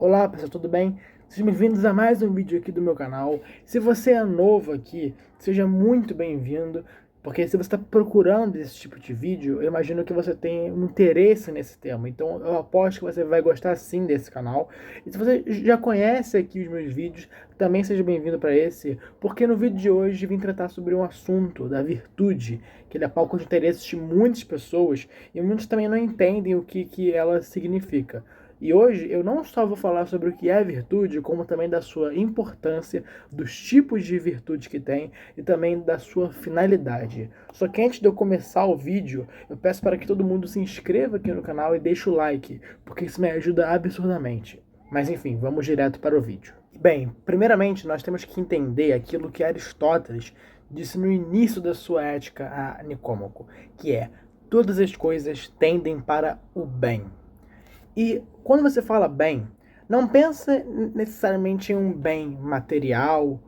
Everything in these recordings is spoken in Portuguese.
Olá pessoal, tudo bem? Sejam bem-vindos a mais um vídeo aqui do meu canal. Se você é novo aqui, seja muito bem-vindo, porque se você está procurando esse tipo de vídeo, eu imagino que você tem um interesse nesse tema, então eu aposto que você vai gostar sim desse canal. E se você já conhece aqui os meus vídeos, também seja bem-vindo para esse, porque no vídeo de hoje vim tratar sobre um assunto da virtude, que ele é palco de interesses de muitas pessoas, e muitos também não entendem o que ela significa. E hoje eu não só vou falar sobre o que é virtude, como também da sua importância, dos tipos de virtude que tem e também da sua finalidade. Só que antes de eu começar o vídeo, eu peço para que todo mundo se inscreva aqui no canal e deixe o like, porque isso me ajuda absurdamente. Mas enfim, vamos direto para o vídeo. Bem, primeiramente nós temos que entender aquilo que Aristóteles disse no início da sua Ética a Nicômaco, que é: todas as coisas tendem para o bem. E quando você fala bem, não pensa necessariamente em um bem material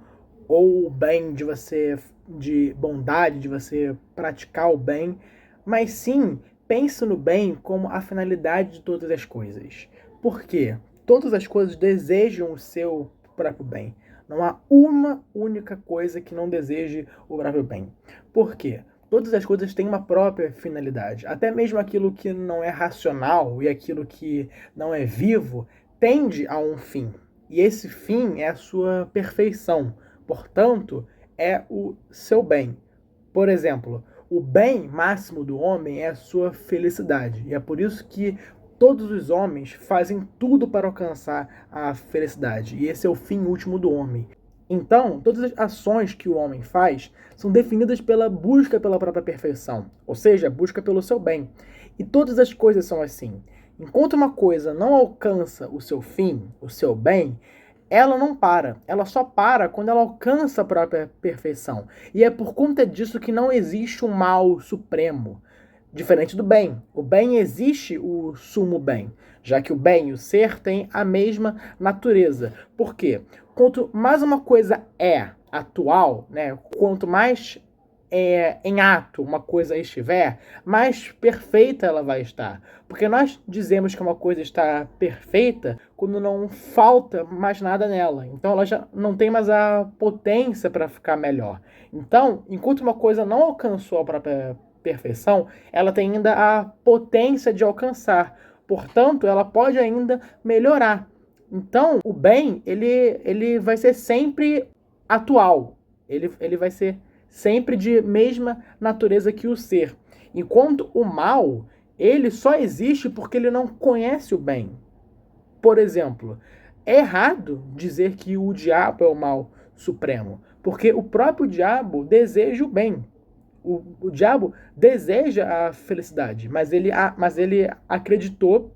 ou o bem de bondade, de você praticar o bem, mas sim pense no bem como a finalidade de todas as coisas. Por quê? Todas as coisas desejam o seu próprio bem. Não há uma única coisa que não deseje o próprio bem. Por quê? Todas as coisas têm uma própria finalidade. Até mesmo aquilo que não é racional e aquilo que não é vivo tende a um fim. E esse fim é a sua perfeição. Portanto, é o seu bem. Por exemplo, o bem máximo do homem é a sua felicidade. E é por isso que todos os homens fazem tudo para alcançar a felicidade. E esse é o fim último do homem. Então, todas as ações que o homem faz são definidas pela busca pela própria perfeição, ou seja, busca pelo seu bem. E todas as coisas são assim. Enquanto uma coisa não alcança o seu fim, o seu bem, ela não para. Ela só para quando ela alcança a própria perfeição. E é por conta disso que não existe um mal supremo, diferente do bem. O bem existe o sumo bem, já que o bem e o ser têm a mesma natureza. Por quê? Quanto mais uma coisa é atual, né, quanto mais em ato uma coisa estiver, mais perfeita ela vai estar. Porque nós dizemos que uma coisa está perfeita quando não falta mais nada nela. Então ela já não tem mais a potência para ficar melhor. Então, enquanto uma coisa não alcançou a própria perfeição, ela tem ainda a potência de alcançar. Portanto, ela pode ainda melhorar. Então, o bem, ele vai ser sempre atual. Ele vai ser sempre de mesma natureza que o ser. Enquanto o mal, ele só existe porque ele não conhece o bem. Por exemplo, é errado dizer que o diabo é o mal supremo, porque o próprio diabo deseja o bem. O diabo deseja a felicidade, mas ele acreditou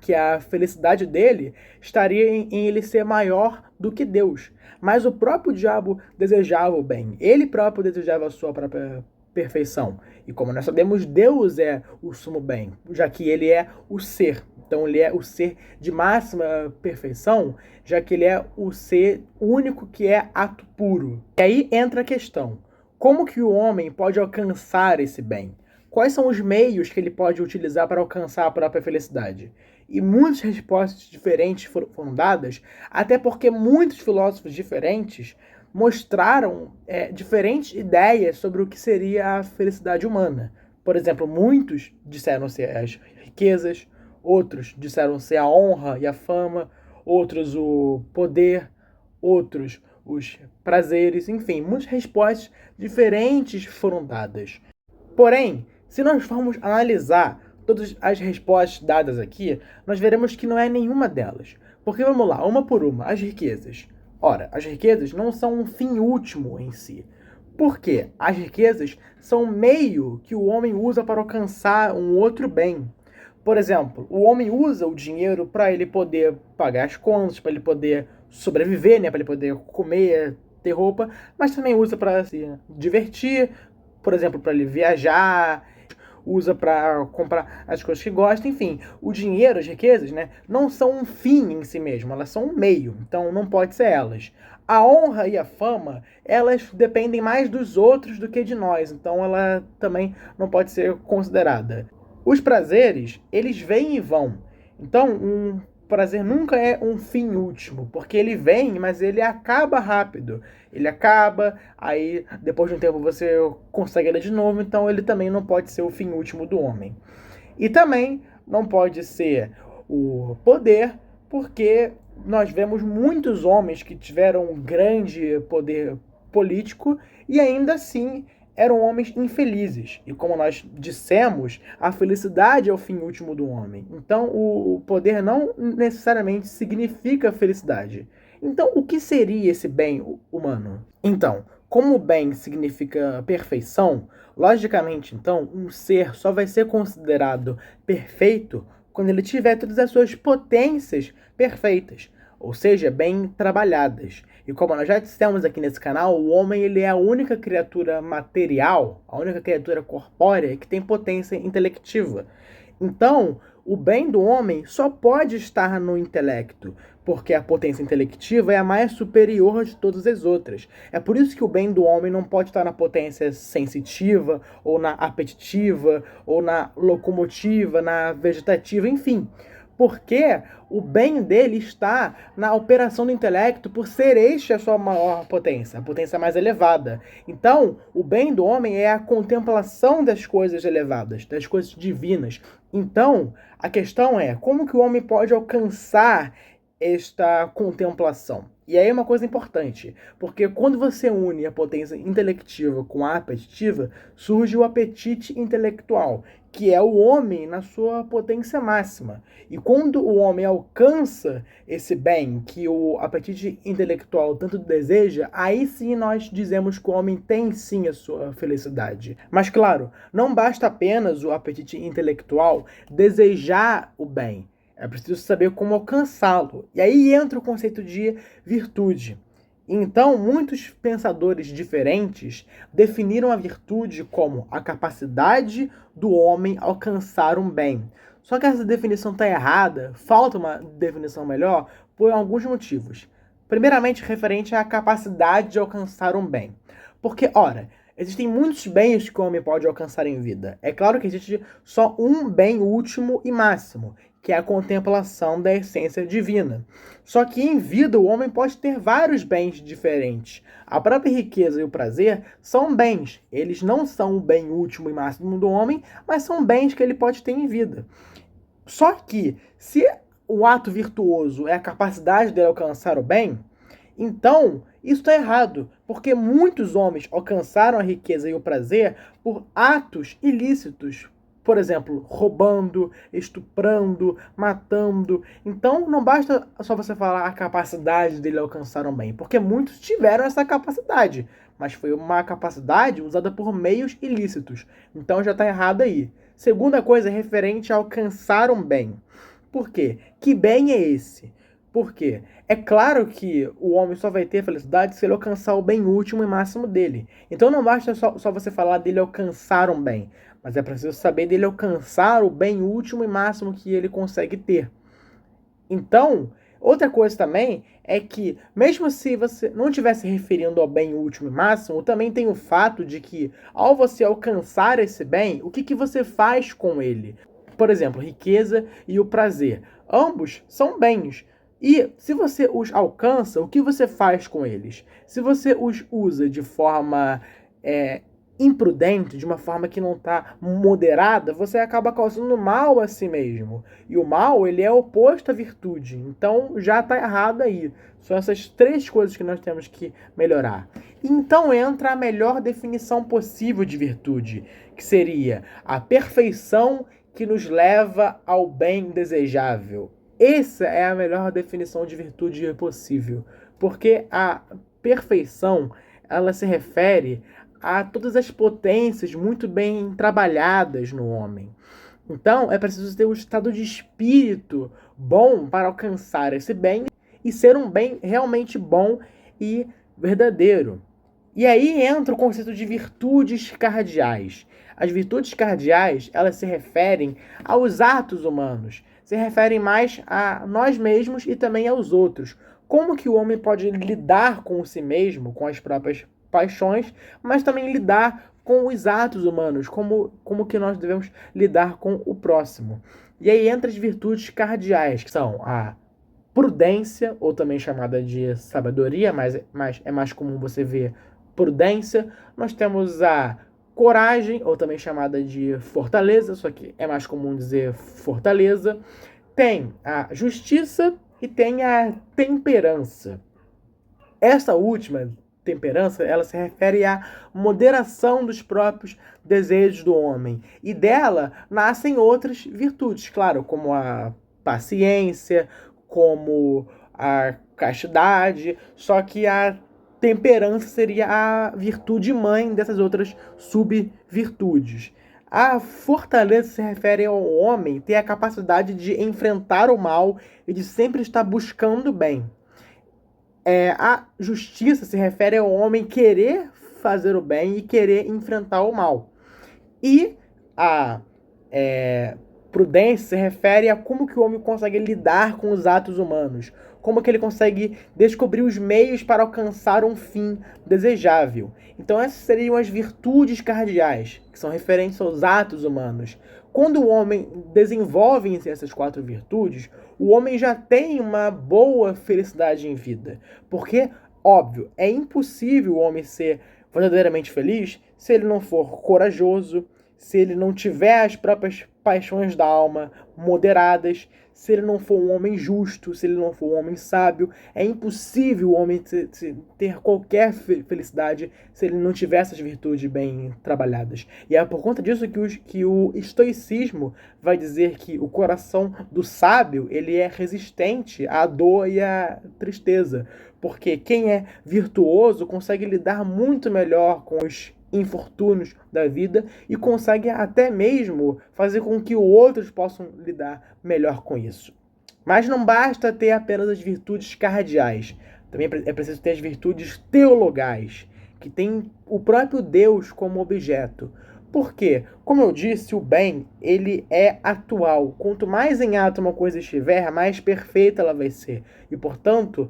que a felicidade dele estaria em ele ser maior do que Deus. Mas o próprio diabo desejava o bem. Ele próprio desejava a sua própria perfeição. E como nós sabemos, Deus é o sumo bem, já que ele é o ser. Então ele é o ser de máxima perfeição, já que ele é o ser único que é ato puro. E aí entra a questão: como que o homem pode alcançar esse bem? Quais são os meios que ele pode utilizar para alcançar a própria felicidade? E muitas respostas diferentes foram dadas, até porque muitos filósofos diferentes mostraram diferentes ideias sobre o que seria a felicidade humana. Por exemplo, muitos disseram ser as riquezas, outros disseram ser a honra e a fama, outros o poder, outros os prazeres, enfim, muitas respostas diferentes foram dadas. Porém, se nós formos analisar todas as respostas dadas aqui, nós veremos que não é nenhuma delas. Porque vamos lá, uma por uma, as riquezas. Ora, as riquezas não são um fim último em si. Por quê? As riquezas são um meio que o homem usa para alcançar um outro bem. Por exemplo, o homem usa o dinheiro para ele poder pagar as contas, para ele poder sobreviver, né, para ele poder comer, ter roupa, mas também usa para se divertir, por exemplo, para ele viajar, usa para comprar as coisas que gosta, enfim. O dinheiro, as riquezas, né, não são um fim em si mesmo, elas são um meio, então não pode ser elas. A honra e a fama, elas dependem mais dos outros do que de nós, então ela também não pode ser considerada. Os prazeres, eles vêm e vão. Então, prazer nunca é um fim último, porque ele vem, mas ele acaba rápido. Ele acaba, aí depois de um tempo você consegue ele de novo, então ele também não pode ser o fim último do homem. E também não pode ser o poder, porque nós vemos muitos homens que tiveram um grande poder político e ainda assim eram homens infelizes. E como nós dissemos, a felicidade é o fim último do homem. Então o poder não necessariamente significa felicidade. Então o que seria esse bem humano? Então, como o bem significa perfeição, logicamente, então, um ser só vai ser considerado perfeito quando ele tiver todas as suas potências perfeitas, ou seja, bem trabalhadas. E como nós já dissemos aqui nesse canal, o homem ele é a única criatura material, a única criatura corpórea que tem potência intelectiva. Então, o bem do homem só pode estar no intelecto, porque a potência intelectiva é a mais superior de todas as outras. É por isso que o bem do homem não pode estar na potência sensitiva, ou na apetitiva, ou na locomotiva, na vegetativa, enfim. Porque o bem dele está na operação do intelecto por ser este a sua maior potência, a potência mais elevada. Então, o bem do homem é a contemplação das coisas elevadas, das coisas divinas. Então, a questão é, como que o homem pode alcançar esta contemplação? E aí é uma coisa importante, porque quando você une a potência intelectiva com a apetitiva, surge o apetite intelectual, que é o homem na sua potência máxima. E quando o homem alcança esse bem que o apetite intelectual tanto deseja, aí sim nós dizemos que o homem tem sim a sua felicidade. Mas claro, não basta apenas o apetite intelectual desejar o bem. É preciso saber como alcançá-lo. E aí entra o conceito de virtude. Então, muitos pensadores diferentes definiram a virtude como a capacidade do homem alcançar um bem. Só que essa definição está errada, falta uma definição melhor, por alguns motivos. Primeiramente, referente à capacidade de alcançar um bem. Porque, ora, existem muitos bens que o homem pode alcançar em vida. É claro que existe só um bem último e máximo, que é a contemplação da essência divina. Só que em vida o homem pode ter vários bens diferentes. A própria riqueza e o prazer são bens. Eles não são o bem último e máximo do homem, mas são bens que ele pode ter em vida. Só que, se o ato virtuoso é a capacidade dele alcançar o bem, então isso está errado, porque muitos homens alcançaram a riqueza e o prazer por atos ilícitos. Por exemplo, roubando, estuprando, matando. Então, não basta só você falar a capacidade dele alcançar um bem, porque muitos tiveram essa capacidade, mas foi uma capacidade usada por meios ilícitos. Então, já está errado aí. Segunda coisa é referente a alcançar um bem. Por quê? Que bem é esse? Por quê? É claro que o homem só vai ter felicidade se ele alcançar o bem último e máximo dele. Então não basta só você falar dele alcançar um bem, mas é preciso saber dele alcançar o bem último e máximo que ele consegue ter. Então, outra coisa também é que, mesmo se você não estiver se referindo ao bem último e máximo, também tem o fato de que, ao você alcançar esse bem, o que você faz com ele? Por exemplo, riqueza e o prazer. Ambos são bens. E se você os alcança, o que você faz com eles? Se você os usa de forma imprudente, de uma forma que não está moderada, você acaba causando mal a si mesmo. E o mal, ele é oposto à virtude. Então, já está errado aí. São essas três coisas que nós temos que melhorar. Então entra a melhor definição possível de virtude, que seria a perfeição que nos leva ao bem desejável. Essa é a melhor definição de virtude possível, porque a perfeição, ela se refere a todas as potências muito bem trabalhadas no homem. Então, é preciso ter um estado de espírito bom para alcançar esse bem e ser um bem realmente bom e verdadeiro. E aí entra o conceito de virtudes cardeais. As virtudes cardeais, elas se referem aos atos humanos, se referem mais a nós mesmos e também aos outros. Como que o homem pode lidar com si mesmo, com as próprias paixões, mas também lidar com os atos humanos, como que nós devemos lidar com o próximo. E aí entra as virtudes cardeais, que são a prudência, ou também chamada de sabedoria, mas é mais comum você ver prudência. Nós temos a coragem, ou também chamada de fortaleza, só que é mais comum dizer fortaleza. Tem a justiça e tem a temperança. Essa última, temperança, ela se refere à moderação dos próprios desejos do homem. E dela nascem outras virtudes, claro, como a paciência, como a castidade, só que a temperança seria a virtude mãe dessas outras subvirtudes. A fortaleza se refere ao homem ter a capacidade de enfrentar o mal e de sempre estar buscando o bem. A justiça se refere ao homem querer fazer o bem e querer enfrentar o mal. E a prudência se refere a como que o homem consegue lidar com os atos humanos, como que ele consegue descobrir os meios para alcançar um fim desejável. Então essas seriam as virtudes cardeais, que são referentes aos atos humanos. Quando o homem desenvolve essas 4 virtudes, o homem já tem uma boa felicidade em vida. Porque, óbvio, é impossível o homem ser verdadeiramente feliz se ele não for corajoso, se ele não tiver as próprias paixões da alma moderadas, se ele não for um homem justo, se ele não for um homem sábio. É impossível o homem ter qualquer felicidade se ele não tiver essas virtudes bem trabalhadas. E é por conta disso que o estoicismo vai dizer que o coração do sábio ele é resistente à dor e à tristeza. Porque quem é virtuoso consegue lidar muito melhor com os infortúnios da vida e consegue até mesmo fazer com que outros possam lidar melhor com isso. Mas não basta ter apenas as virtudes cardeais, também é preciso ter as virtudes teologais, que tem o próprio Deus como objeto. Porque, como eu disse, o bem ele é atual. Quanto mais em ato uma coisa estiver, mais perfeita ela vai ser. E, portanto,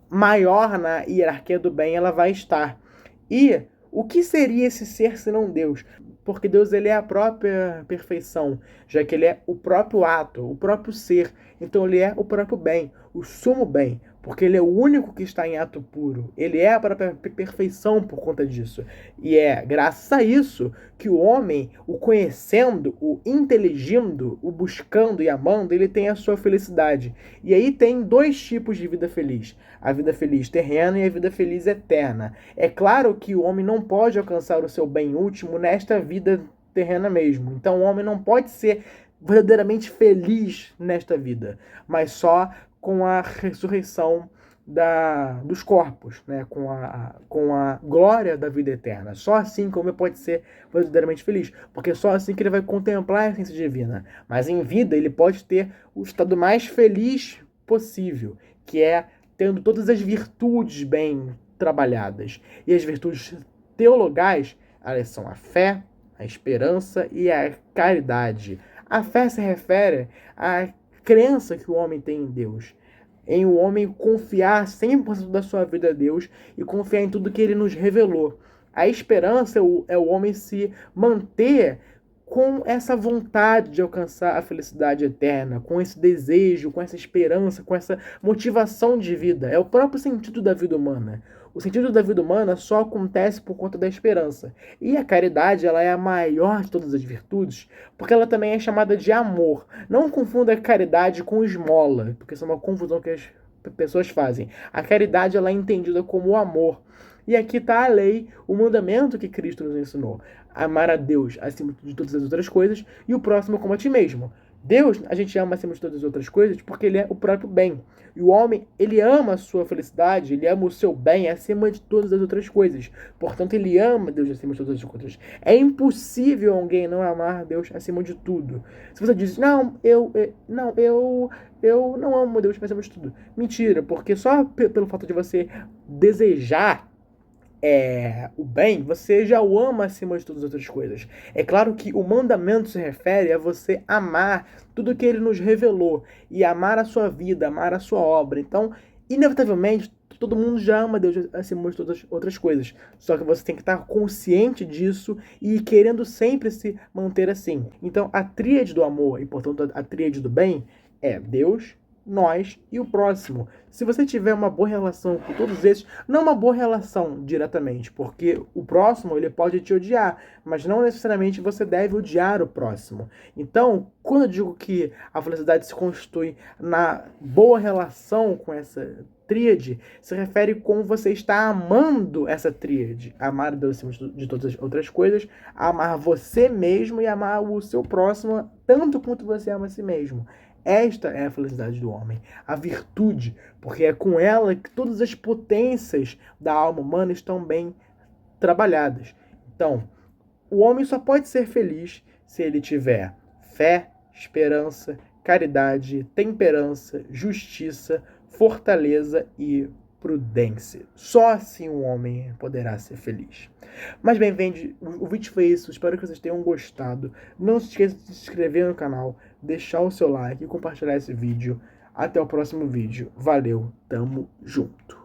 maior na hierarquia do bem ela vai estar. E o que seria esse ser senão Deus? Porque Deus ele é a própria perfeição, já que ele é o próprio ato, o próprio ser. Então ele é o próprio bem, o sumo bem, porque ele é o único que está em ato puro. Ele é a própria perfeição por conta disso. E é graças a isso que o homem, o conhecendo, o inteligindo, o buscando e amando, ele tem a sua felicidade. E aí tem 2 tipos de vida feliz. A vida feliz terrena e a vida feliz eterna. É claro que o homem não pode alcançar o seu bem último nesta vida terrena mesmo. Então o homem não pode ser verdadeiramente feliz nesta vida, mas só com a ressurreição dos corpos, né? com a glória da vida eterna. Só assim que o homem pode ser verdadeiramente feliz, porque só assim que ele vai contemplar a essência divina. Mas em vida ele pode ter o estado mais feliz possível, que é tendo todas as virtudes bem trabalhadas. E as virtudes teologais, elas são a fé, a esperança e a caridade. A fé se refere à crença que o homem tem em Deus, em o homem confiar 100% da sua vida a Deus e confiar em tudo que ele nos revelou. A esperança é o homem se manter com essa vontade de alcançar a felicidade eterna, com esse desejo, com essa esperança, com essa motivação de vida. É o próprio sentido da vida humana. O sentido da vida humana só acontece por conta da esperança. E a caridade, ela é a maior de todas as virtudes, porque ela também é chamada de amor. Não confunda a caridade com esmola, porque isso é uma confusão que as pessoas fazem. A caridade, ela é entendida como amor. E aqui está a lei, o mandamento que Cristo nos ensinou. Amar a Deus acima de todas as outras coisas e o próximo como a ti mesmo. Deus, a gente ama acima de todas as outras coisas porque ele é o próprio bem. E o homem, ele ama a sua felicidade, ele ama o seu bem acima de todas as outras coisas. Portanto, ele ama Deus acima de todas as coisas. É impossível alguém não amar Deus acima de tudo. Se você diz, não, eu não amo Deus acima de tudo. Mentira, porque só pelo fato de você desejar o bem, você já o ama acima de todas as outras coisas. É claro que o mandamento se refere a você amar tudo que ele nos revelou e amar a sua vida, amar a sua obra. Então, inevitavelmente, todo mundo já ama Deus acima de todas as outras coisas. Só que você tem que estar consciente disso e querendo sempre se manter assim. Então, a tríade do amor e, portanto, a tríade do bem é Deus, nós e o próximo. Se você tiver uma boa relação com todos esses, não uma boa relação diretamente, porque o próximo ele pode te odiar, mas não necessariamente você deve odiar o próximo. Então, quando eu digo que a felicidade se constitui na boa relação com essa tríade, se refere como você está amando essa tríade. Amar Deus acima de todas as outras coisas, amar você mesmo e amar o seu próximo tanto quanto você ama a si mesmo. Esta é a felicidade do homem, a virtude, porque é com ela que todas as potências da alma humana estão bem trabalhadas. Então, o homem só pode ser feliz se ele tiver fé, esperança, caridade, temperança, justiça, fortaleza e prudência. Só assim o homem poderá ser feliz. Mas bem, o vídeo foi isso. Espero que vocês tenham gostado. Não se esqueça de se inscrever no canal, deixar o seu like e compartilhar esse vídeo. Até o próximo vídeo. Valeu, tamo junto.